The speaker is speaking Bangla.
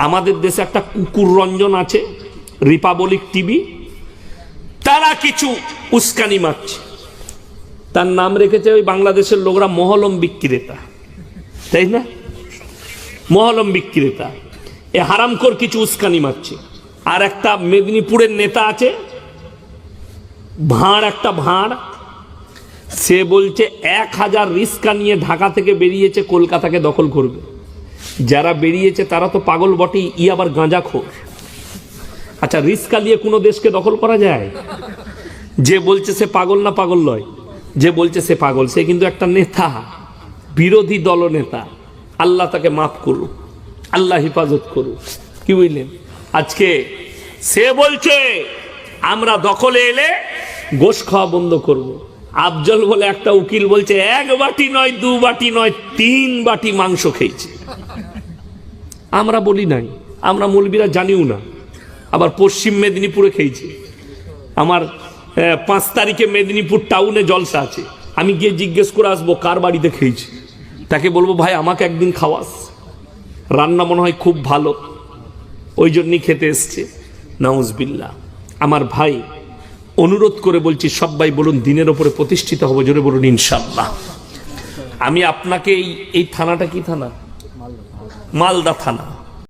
আমাদের দেশে একটা কুকুর রঞ্জন আছে, রিপাবলিক টিভি, তারা কিছু উস্কানি মারছে। তার নাম রেখেছে ওই বাংলাদেশের লোকরা মহলম বিক্রেতা, তাই না? মহলম বিক্রেতা। এ হারামখোর কিছু উস্কানি মারছে। আর একটা মেদিনীপুরের নেতা আছে, ভাঁড়, একটা ভাঁড়, সে বলছে 1000 রিস্কা নিয়ে ঢাকা থেকে বেরিয়েছে, কলকাতাকে দখল করবে। যারা বেরিয়েছে তারা তো পাগল বটেই, ই আবার গাঁজাখোর। আচ্ছা, রিস্কা নিয়ে কোনো দেশকে দখল করা যায়? যে বলছে সে পাগল না পাগল নয়? যে বলছে সে পাগল, সে কিন্তু একটা নেতা, বিরোধী দলনেতা। আল্লাহ তাকে মাফ করুক, আল্লাহ হেফাজত করুক। কি বুঝলেন? আজকে সে বলছে আমরা দখলে এলে গোশ খাওয়া বন্ধ করব। আফজল বলে একটা উকিল বলছে 1 বাটি নয়, 2 বাটি নয়, 3 বাটি মাংস খেয়েছে। আমরা বলি নাই, আমরা মৌলবীরা জানিও না। আবার পশ্চিম মেদিনীপুরে খেয়েছে। আমার 5 তারিখে মেদিনীপুর টাউনে জলসা আছে, আমি গিয়ে জিজ্ঞেস করে আসবো কার বাড়িতে খেয়েছি। তাকে বলবো ভাই আমাকে একদিন খাওয়াস, রান্না মনে হয় খুব ভালো, ওই জন্যই খেতে এসছে। নাউজবিল্লাহ। আমার ভাই, অনুরোধ করে বলছি, সবাই বলুন দিনের ওপরে প্রতিষ্ঠিত হবো, জোরে বলুন ইনশাআল্লাহ। আমি আপনাকে এই থানাটা কি থানা? মালদা থানা।